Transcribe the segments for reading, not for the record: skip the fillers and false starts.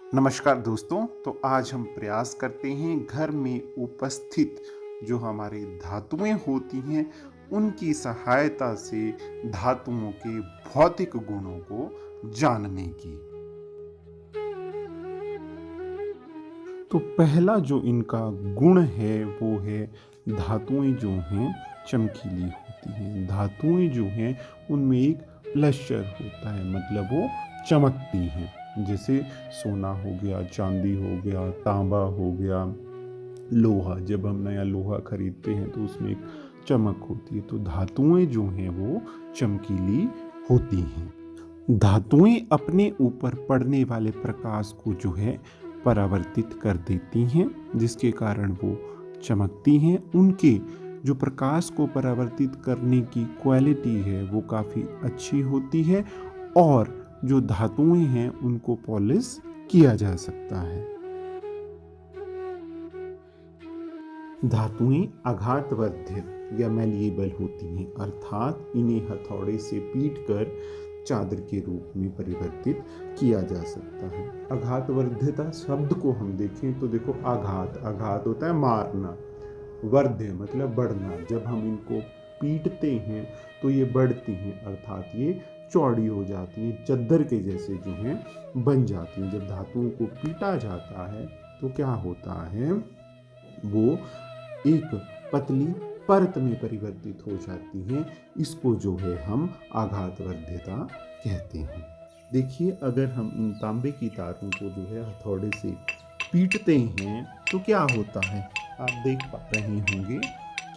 नमस्कार दोस्तों। तो आज हम प्रयास करते हैं घर में उपस्थित जो हमारी धातुएं होती हैं उनकी सहायता से धातुओं के भौतिक गुणों को जानने की। तो पहला जो इनका गुण है वो है धातुएं जो हैं चमकीली होती हैं। धातुएं जो हैं उनमें एक लश्यर होता है, मतलब वो चमकती हैं। जैसे सोना हो गया, चांदी हो गया, तांबा हो गया, लोहा। जब हम नया लोहा खरीदते हैं तो उसमें एक चमक होती है। तो धातुएं जो हैं वो चमकीली होती हैं। धातुएं अपने ऊपर पड़ने वाले प्रकाश को जो है परावर्तित कर देती हैं, जिसके कारण वो चमकती हैं। उनके जो प्रकाश को परावर्तित करने की क्वालिटी है वो काफ़ी अच्छी होती है और जो धातुएं हैं उनको पॉलिश किया जा सकता है। धातुएं आघातवर्ध्य या मैलिएबल होती हैं, अर्थात इन्हें हथौड़े से पीटकर चादर के रूप में परिवर्तित किया जा सकता है। आघातवर्ध्यता शब्द को हम देखें तो देखो, आघात होता है मारना, वर्ध्य मतलब बढ़ना। जब हम इनको पीटते हैं तो ये बढ़ती हैं, अर्थात ये चौड़ी हो जाती हैं, चद्दर के जैसे जो हैं बन जाती हैं। जब धातुओं को पीटा जाता है तो क्या होता है, वो एक पतली परत में परिवर्तित हो जाती हैं। इसको जो है हम आघातवर्ध्यता कहते हैं। देखिए, अगर हम इन तांबे की तारों को जो है हथौड़े से पीटते हैं तो क्या होता है, आप देख पा रहे होंगे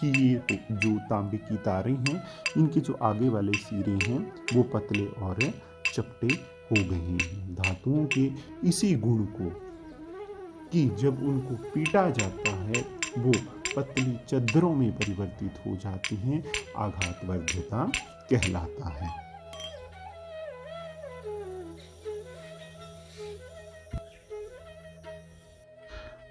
कि ये जो तांबे की तारें हैं इनके जो आगे वाले सिरे हैं वो पतले और चपटे हो गए हैं। धातुओं के इसी गुण को कि जब उनको पीटा जाता है वो पतली चद्दरों में परिवर्तित हो जाती हैं, आघातवर्ध्यता कहलाता है।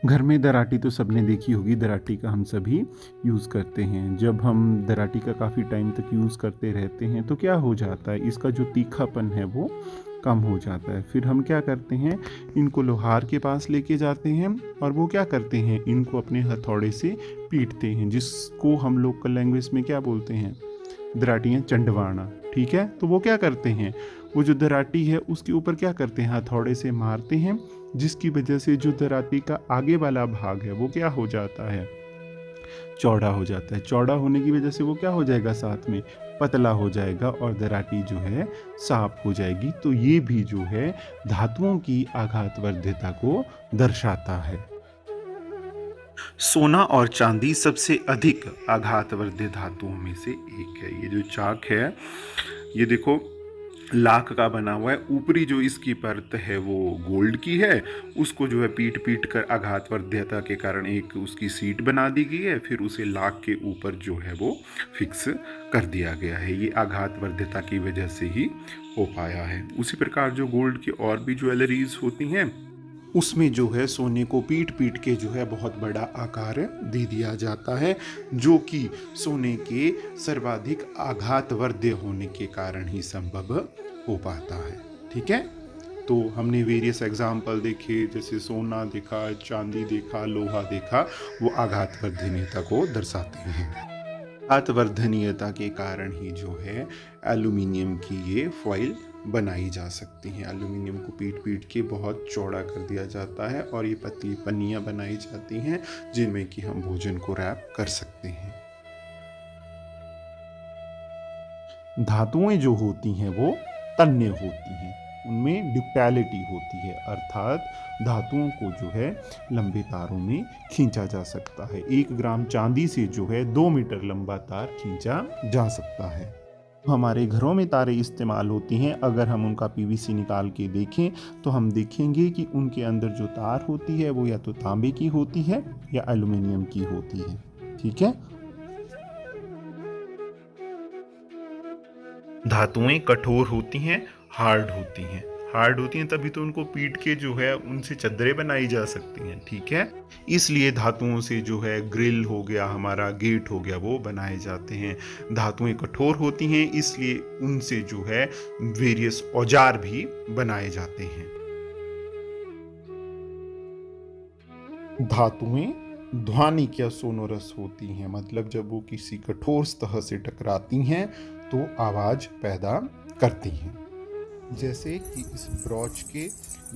घर में दराटी तो सबने देखी होगी। दराटी का हम सभी यूज़ करते हैं। जब हम दराटी का काफ़ी टाइम तक यूज़ करते रहते हैं तो क्या हो जाता है, इसका जो तीखापन है वो कम हो जाता है। फिर हम क्या करते हैं, इनको लोहार के पास लेके जाते हैं और वो क्या करते हैं, इनको अपने हथौड़े से पीटते हैं, जिसको हम लोकल लैंग्वेज में क्या बोलते हैं, दराटियाँ चंडवाना। ठीक है, तो वो क्या करते हैं, वो जो दराटी है उसके ऊपर क्या करते हैं, हथौड़े से मारते हैं, जिसकी वजह से जो दराटी का आगे वाला भाग है वो क्या हो जाता है, चौड़ा हो जाता है। चौड़ा होने की वजह से वो क्या हो जाएगा, साथ में पतला हो जाएगा और दराटी जो है साफ हो जाएगी। तो ये भी जो है धातुओं की आघातवर्ध्यता को दर्शाता है। सोना और चांदी सबसे अधिक आघातवर्ध्य धातुओं में से एक है। ये जो चाक है ये देखो लाख का बना हुआ है। ऊपरी जो इसकी परत है वो गोल्ड की है, उसको जो है पीट पीट कर आघातवर्ध्यता के कारण एक उसकी सीट बना दी गई है, फिर उसे लाख के ऊपर जो है वो फिक्स कर दिया गया है। ये आघातवर्ध्यता की वजह से ही हो पाया है। उसी प्रकार जो गोल्ड की और भी ज्वेलरीज होती हैं उसमें जो है सोने को पीट पीट के जो है बहुत बड़ा आकार दे दिया जाता है, जो कि सोने के सर्वाधिक आघातवर्ध्य होने के कारण ही संभव हो पाता है। ठीक है, तो हमने वेरियस एग्जाम्पल देखे, जैसे सोना देखा, चांदी देखा, लोहा देखा, वो आघातवर्धनीयता को दर्शाते हैं। आघातवर्धनीयता के कारण ही जो है एल्यूमिनियम की ये फॉइल बनाई जा सकती हैं। एल्यूमिनियम को पीट पीट के बहुत चौड़ा कर दिया जाता है और ये पतली पन्नियाँ बनाई जाती हैं जिनमें कि हम भोजन को रैप कर सकते हैं। धातुएं जो होती हैं वो तन्य होती हैं, उनमें ड्यूक्टैलिटी होती है, अर्थात धातुओं को जो है लंबे तारों में खींचा जा सकता है। 1 ग्राम चांदी से जो है 2 मीटर लंबा तार खींचा जा सकता है। हमारे घरों में तारें इस्तेमाल होती हैं, अगर हम उनका पीवीसी निकाल के देखें तो हम देखेंगे कि उनके अंदर जो तार होती है वो या तो तांबे की होती है या एल्यूमिनियम की होती है। ठीक है, धातुएं कठोर होती हैं, हार्ड होती हैं तभी तो उनको पीट के जो है उनसे चद्दरें बनाई जा सकती हैं। ठीक है, इसलिए धातुओं से जो है ग्रिल हो गया, हमारा गेट हो गया, वो बनाए जाते हैं। धातुएं कठोर होती हैं इसलिए उनसे जो है वेरियस औजार भी बनाए जाते हैं। धातुएं ध्वनिक या सोनोरस होती हैं, मतलब जब वो किसी कठोर सतह से टकराती हैं तो आवाज पैदा करती हैं। जैसे कि इस ब्रॉच के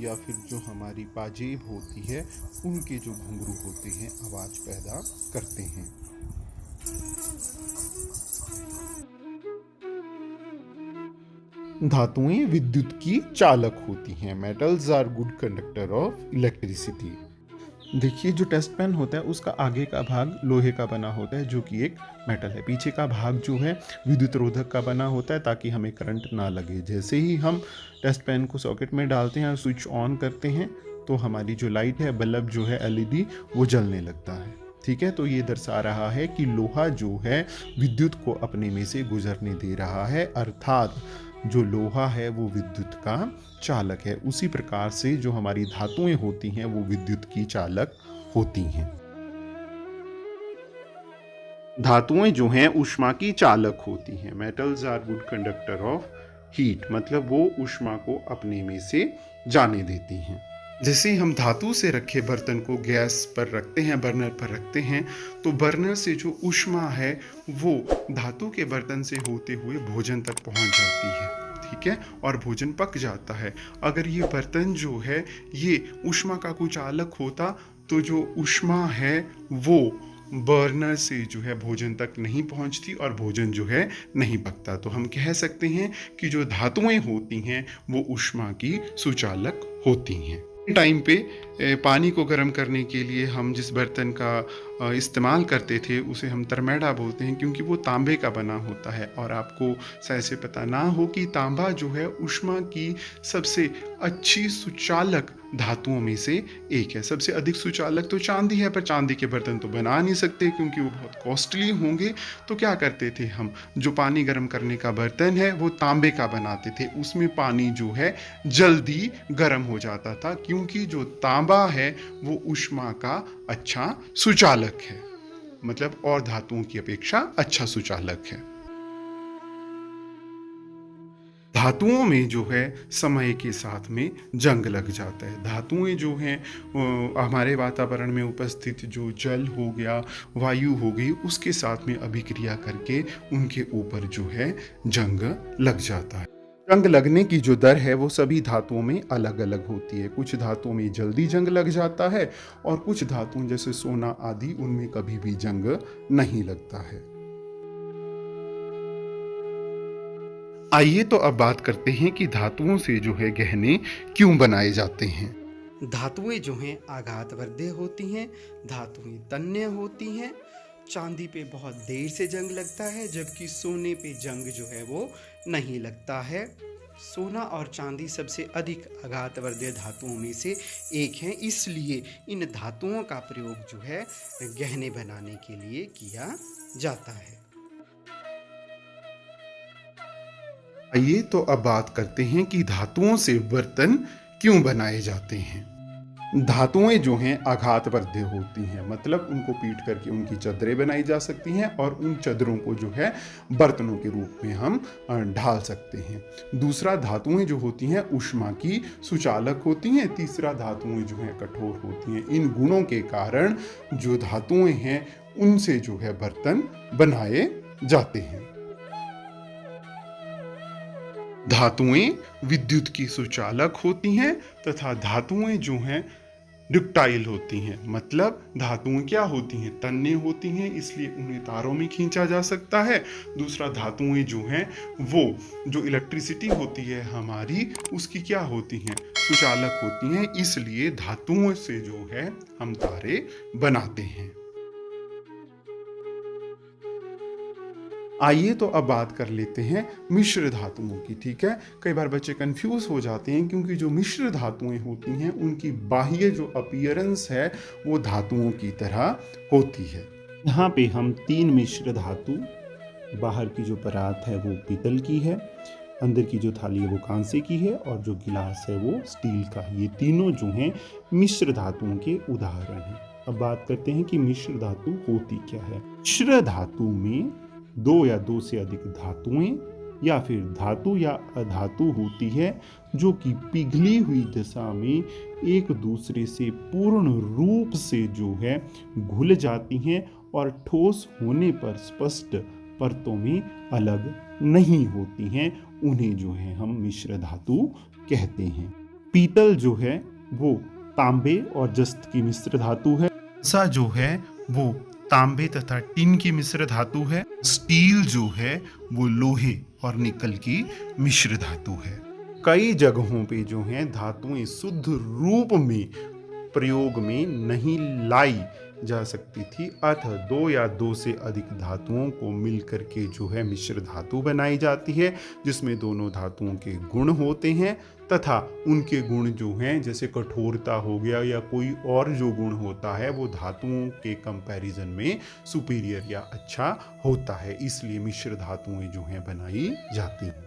या फिर जो हमारी पाजेब होती है उनके जो घुंघरू होते हैं आवाज पैदा करते हैं। धातुएं विद्युत की चालक होती हैं। Metals are good conductor of electricity. देखिए, जो टेस्ट पेन होता है उसका आगे का भाग लोहे का बना होता है जो कि एक मेटल है। पीछे का भाग जो है विद्युत रोधक का बना होता है ताकि हमें करंट ना लगे। जैसे ही हम टेस्ट पेन को सॉकेट में डालते हैं और स्विच ऑन करते हैं तो हमारी जो लाइट है, बल्ब जो है एलईडी, वो जलने लगता है। ठीक है, तो ये दर्शा रहा है कि लोहा जो है विद्युत को अपने में से गुजरने दे रहा है, अर्थात जो लोहा है वो विद्युत का चालक है। उसी प्रकार से जो हमारी धातुएं होती हैं वो विद्युत की चालक होती हैं। धातुएं जो हैं ऊष्मा की चालक होती हैं। Metals are good conductor of heat, मतलब वो ऊष्मा को अपने में से जाने देती हैं। जैसे हम धातु से रखे बर्तन को गैस पर रखते हैं, बर्नर पर रखते हैं, तो बर्नर से जो ऊष्मा है वो धातु के बर्तन से होते हुए भोजन तक पहुंच जाती है। ठीक है, और भोजन पक जाता है। अगर ये बर्तन जो है ये ऊष्मा का कुचालक होता तो जो ऊष्मा है वो बर्नर से जो है भोजन तक नहीं पहुंचती और भोजन जो है नहीं पकता। तो हम कह सकते हैं कि जो धातुएं होती हैं वो ऊष्मा की सुचालक होती हैं। टाइम पे पानी को गर्म करने के लिए हम जिस बर्तन का इस्तेमाल करते थे उसे हम तरमेड़ा बोलते हैं, क्योंकि वो तांबे का बना होता है। और आपको शायद से पता ना हो कि तांबा जो है ऊष्मा की सबसे अच्छी सुचालक धातुओं में से एक है। सबसे अधिक सुचालक तो चांदी है, पर चांदी के बर्तन तो बना नहीं सकते क्योंकि वो बहुत कॉस्टली होंगे। तो क्या करते थे हम, जो पानी गर्म करने का बर्तन है वो तांबे का बनाते थे। उसमें पानी जो है जल्दी गर्म हो जाता था, क्योंकि जो तांबा है वो ऊष्मा का अच्छा सुचालक है, मतलब और धातुओं की अपेक्षा अच्छा सुचालक है। धातुओं में जो है समय के साथ में जंग लग जाता है। धातुएं जो हैं हमारे वातावरण में उपस्थित जो जल हो गया, वायु हो गई, उसके साथ में अभिक्रिया करके उनके ऊपर जो है जंग लग जाता है। जंग लगने की जो दर है वो सभी धातुओं में अलग अलग होती है। कुछ धातुओं में जल्दी जंग लग जाता है और कुछ धातुओं जैसे सोना आदि उनमें कभी भी जंग नहीं लगता है। आइए तो अब बात करते हैं कि धातुओं से जो है गहने क्यों बनाए जाते हैं। धातुएं जो हैं आघातवर्धक होती हैं, धातुएं तन्य होती हैं। चांदी पे बहुत देर से जंग लगता है, जबकि सोने पे जंग जो है वो नहीं लगता है। सोना और चांदी सबसे अधिक आघातवर्धक धातुओं में से एक हैं, इसलिए इन धातुओं का प्रयोग जो है गहने बनाने के लिए किया जाता है। आइए तो अब बात करते हैं कि धातुओं से बर्तन क्यों बनाए जाते हैं। धातुएं जो हैं आघातवर्धक होती हैं, मतलब उनको पीट करके उनकी चादरें बनाई जा सकती हैं और उन चादरों को जो है बर्तनों के रूप में हम ढाल सकते हैं। दूसरा, धातुएं जो होती हैं ऊष्मा की सुचालक होती हैं। तीसरा, धातुएं जो हैं कठोर होती हैं। इन गुणों के कारण जो धातुएं हैं उनसे जो है बर्तन बनाए जाते हैं। धातुएं विद्युत की सुचालक होती हैं तथा धातुएं जो हैं डक्टाइल होती हैं, मतलब धातुएं क्या होती हैं, तन्य होती हैं, इसलिए उन्हें तारों में खींचा जा सकता है। दूसरा, धातुएं जो हैं वो जो इलेक्ट्रिसिटी होती है हमारी, उसकी क्या होती हैं, सुचालक होती हैं, इसलिए धातुओं से जो है हम तारे बनाते हैं। आइए तो अब बात कर लेते हैं मिश्र धातुओं की। ठीक है, कई बार बच्चे कंफ्यूज हो जाते हैं क्योंकि जो मिश्र धातुएं होती हैं उनकी बाह्य जो अपीयरेंस है वो धातुओं की तरह होती है। यहाँ पे हम 3 मिश्र धातु, बाहर की जो परात है वो पीतल की है, अंदर की जो थाली है वो कांसे की है और जो गिलास है वो स्टील का है। ये तीनों जो हैं मिश्र धातुओं के उदाहरण हैं। अब बात करते हैं कि मिश्र धातु होती क्या है। मिश्र धातु में 2 या 2 से अधिक धातुएं या फिर धातु या अधातु होती है, जो कि पिघली हुई दशा में एक दूसरे से पूर्ण रूप से जो है घुल जाती हैं और ठोस होने पर स्पष्ट परतों में अलग नहीं होती हैं, उन्हें जो है हम मिश्र धातु कहते हैं। पीतल जो है वो तांबे और जस्त की मिश्र धातु है। सा जो है वो तांबे तथा टिन की मिश्र धातु है। स्टील जो है वो लोहे और निकल की मिश्र धातु है। कई जगहों पे जो है धातुएं शुद्ध रूप में प्रयोग में नहीं लाई जा सकती थी, अतः दो या दो से अधिक धातुओं को मिलकर के जो है मिश्र धातु बनाई जाती है, जिसमें दोनों धातुओं के गुण होते हैं तथा उनके गुण जो हैं जैसे कठोरता हो गया या कोई और जो गुण होता है वो धातुओं के कंपैरिजन में सुपीरियर या अच्छा होता है, इसलिए मिश्र धातुएं जो हैं बनाई जाती हैं।